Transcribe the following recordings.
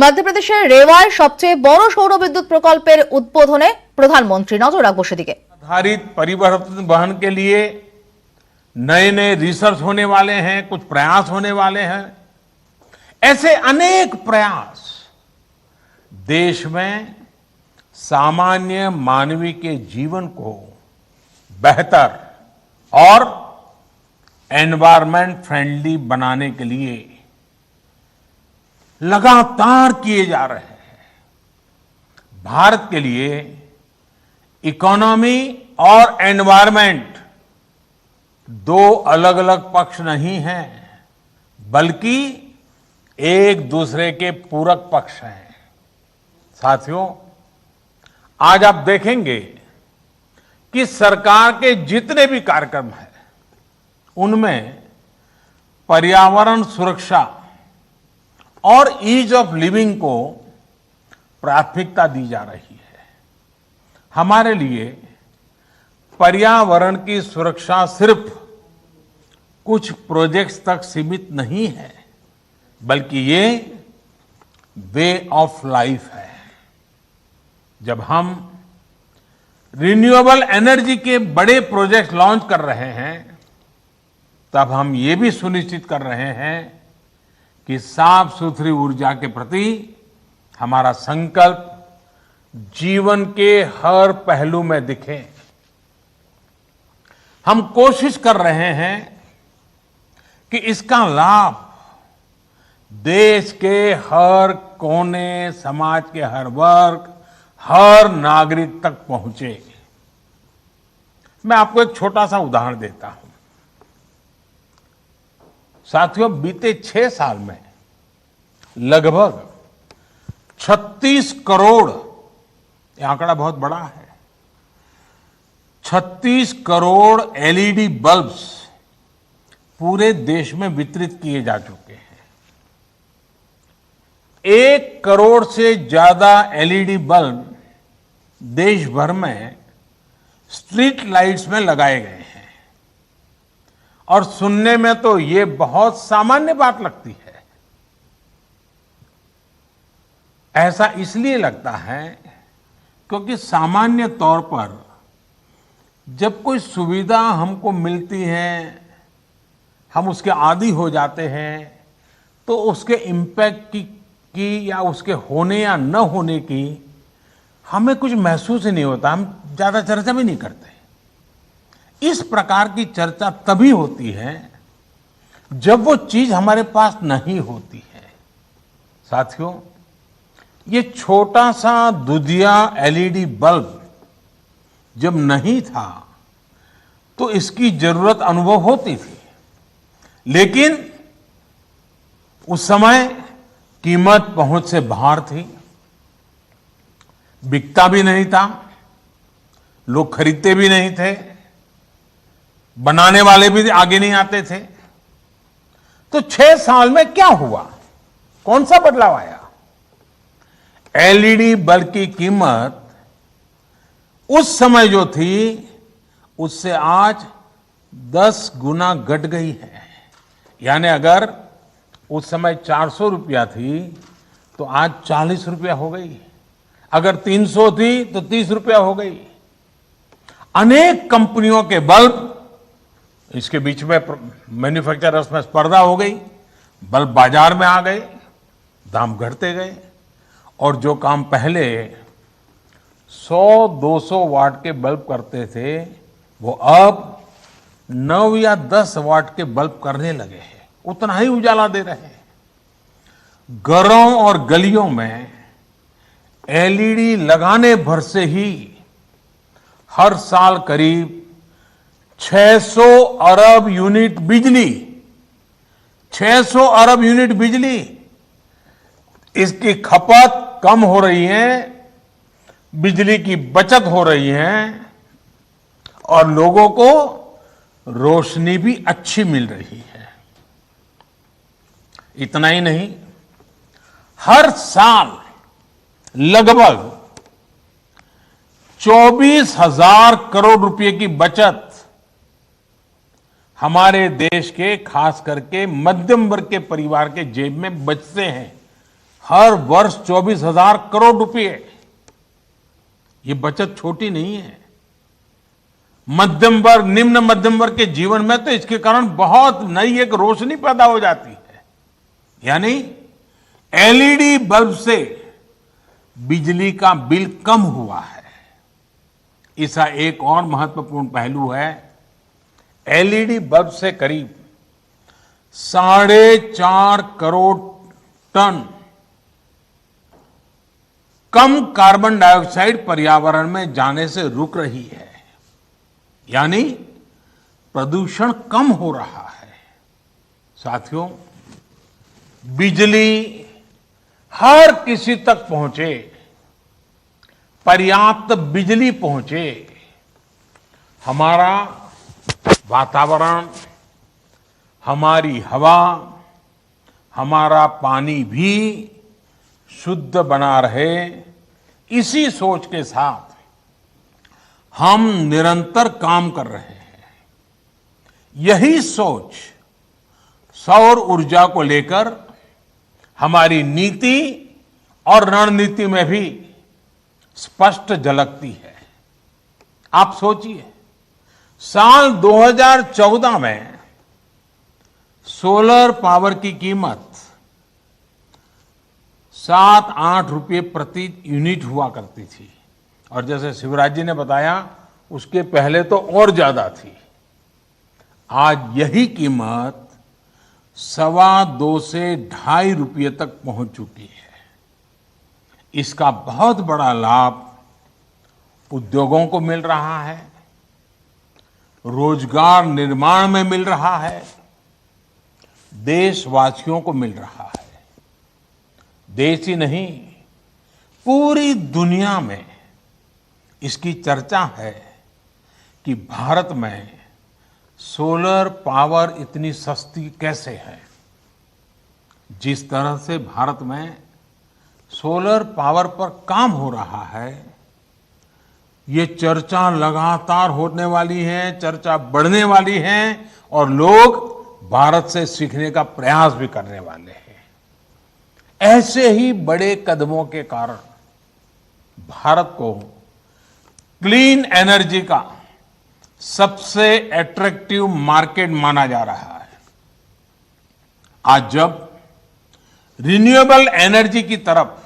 মধ্যপ্রদেশের রেওয়ায় সবচেয়ে বড় সৌরবিদ্যুৎ প্রকল্পের উদ্বোধনে প্রধানমন্ত্রী নজর রাখবো সেদিকে। आधारित परिवर्तन वहन के लिए नए नए रिसर्च होने वाले हैं, कुछ प्रयास होने वाले हैं। ऐसे अनेक प्रयास देश में सामान्य मानवीय के जीवन को बेहतर और एनवायरमेंट फ्रेंडली बनाने के लिए लगातार किए जा रहे हैं। भारत के लिए इकोनॉमी और एनवायरमेंट दो अलग अलग पक्ष नहीं हैं, बल्कि एक दूसरे के पूरक पक्ष हैं। साथियों, आज आप देखेंगे कि सरकार के जितने भी कार्यक्रम हैं, उनमें पर्यावरण सुरक्षा और ईज ऑफ लिविंग को प्राथमिकता दी जा रही है। हमारे लिए पर्यावरण की सुरक्षा सिर्फ कुछ प्रोजेक्ट्स तक सीमित नहीं है, बल्कि ये वे ऑफ लाइफ है। जब हम रिन्यूएबल एनर्जी के बड़े प्रोजेक्ट लॉन्च कर रहे हैं, तब हम ये भी सुनिश्चित कर रहे हैं कि साफ सुथरी ऊर्जा के प्रति हमारा संकल्प जीवन के हर पहलू में दिखे। हम कोशिश कर रहे हैं कि इसका लाभ देश के हर कोने, समाज के हर वर्ग, हर नागरिक तक पहुंचे। मैं आपको एक छोटा सा उदाहरण देता हूं। साथियों, बीते 6 साल में लगभग 36 करोड़, यह आंकड़ा बहुत बड़ा है, 36 करोड़ एलईडी बल्ब्स पूरे देश में वितरित किए जा चुके हैं। 1 करोड़ से ज्यादा एलईडी बल्ब देश भर में स्ट्रीट लाइट्स में लगाए गए हैं। और सुनने में तो ये बहुत सामान्य बात लगती है। ऐसा इसलिए लगता है क्योंकि सामान्य तौर पर जब कोई सुविधा हमको मिलती है, हम उसके आदी हो जाते हैं, तो उसके इम्पैक्ट की या उसके होने या न होने की हमें कुछ महसूस ही नहीं होता, हम ज्यादा चर्चा भी नहीं करते। इस प्रकार की चर्चा तभी होती है जब वो चीज हमारे पास नहीं होती है। साथियों, ये छोटा सा दुधिया एलईडी बल्ब जब नहीं था तो इसकी जरूरत अनुभव होती थी, लेकिन उस समय कीमत पहुंच से बाहर थी, बिकता भी नहीं था, लोग खरीदते भी नहीं थे, बनाने वाले भी आगे नहीं आते थे। तो 6 साल में क्या हुआ, कौन सा बदलाव आया? एलईडी बल्ब की कीमत उस समय जो थी उससे आज 10 गुना घट गई है। यानी अगर उस समय 400 रुपया थी तो आज 40 रुपया हो गई, अगर 300 थी तो 30 रुपया हो गई। अनेक कंपनियों के बल्ब, इसके बीच में मैन्युफैक्चरर्स में स्पर्धा हो गई, बल्ब बाजार में आ गए, दाम घटते गए, और जो काम पहले 100-200 वाट के बल्ब करते थे वो अब 9 या 10 वाट के बल्ब करने लगे हैं, उतना ही उजाला दे रहे हैं। घरों और गलियों में एलईडी लगाने भर से ही हर साल करीब 600 अरब यूनिट बिजली, 600 अरब यूनिट बिजली, इसकी खपत कम हो रही है, बिजली की बचत हो रही है और लोगों को रोशनी भी अच्छी मिल रही है। इतना ही नहीं, हर साल लगभग 24,000 करोड़ रुपए की बचत हमारे देश के खास करके मध्यम वर्ग के परिवार के जेब में बचते हैं हर वर्ष 24,000 करोड़ रुपए। ये बचत छोटी नहीं है। मध्यम वर्ग, निम्न मध्यम वर्ग के जीवन में तो इसके कारण बहुत नई एक रोशनी पैदा हो जाती है। यानी एलईडी बल्ब से बिजली का बिल कम हुआ है। इसका एक और महत्वपूर्ण पहलू है, एलईडी बल्ब से करीब 4.5 करोड़ टन कम कार्बन डाइऑक्साइड पर्यावरण में जाने से रुक रही है। यानी प्रदूषण कम हो रहा है। साथियों, बिजली हर किसी तक पहुंचे, पर्याप्त बिजली पहुंचे, हमारा वातावरण, हमारी हवा, हमारा पानी भी शुद्ध बना रहे, इसी सोच के साथ हम निरंतर काम कर रहे हैं। यही सोच सौर ऊर्जा को लेकर हमारी नीति और रणनीति में भी स्पष्ट झलकती है। आप सोचिए, साल 2014 में सोलर पावर की कीमत 7-8 रुपये प्रति यूनिट हुआ करती थी, और जैसे शिवराज जी ने बताया, उसके पहले तो और ज्यादा थी। आज यही कीमत 2.25 से 2.5 रुपये तक पहुंच चुकी है। इसका बहुत बड़ा लाभ उद्योगों को मिल रहा है, रोजगार निर्माण में मिल रहा है, देशवासियों को मिल रहा है। देश ही नहीं, पूरी दुनिया में इसकी चर्चा है कि भारत में सोलर पावर इतनी सस्ती कैसे है। जिस तरह से भारत में सोलर पावर पर काम हो रहा है, ये चर्चा लगातार होने वाली है, चर्चा बढ़ने वाली है, और लोग भारत से सीखने का प्रयास भी करने वाले हैं। ऐसे ही बड़े कदमों के कारण भारत को क्लीन एनर्जी का सबसे अट्रैक्टिव मार्केट माना जा रहा है। आज जब रिन्यूएबल एनर्जी की तरफ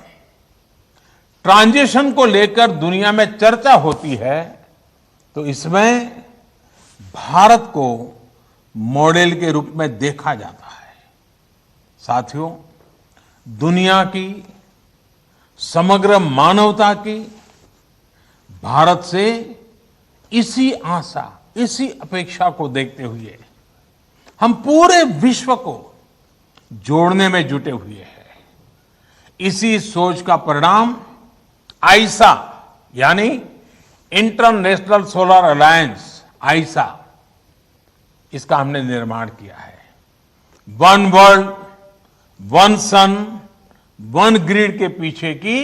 ट्रांजिशन को लेकर दुनिया में चर्चा होती है, तो इसमें भारत को मॉडल के रूप में देखा जाता है। साथियों, दुनिया की, समग्र मानवता की भारत से इसी आशा, इसी अपेक्षा को देखते हुए हम पूरे विश्व को जोड़ने में जुटे हुए हैं। इसी सोच का परिणाम आईसा, यानी इंटरनेशनल सोलर अलायंस, आईसा, इसका हमने निर्माण किया है। वन वर्ल्ड, वन सन, वन ग्रिड के पीछे की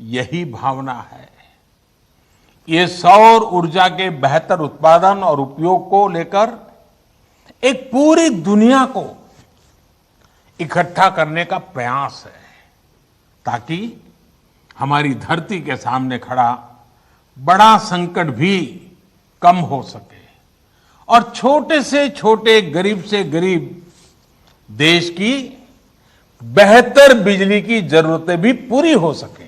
यही भावना है। ये सौर ऊर्जा के बेहतर उत्पादन और उपयोग को लेकर एक पूरी दुनिया को इकट्ठा करने का प्रयास है, ताकि हमारी धरती के सामने खड़ा बड़ा संकट भी कम हो सके और छोटे से छोटे, गरीब से गरीब देश की बेहतर बिजली की जरूरतें भी पूरी हो सके।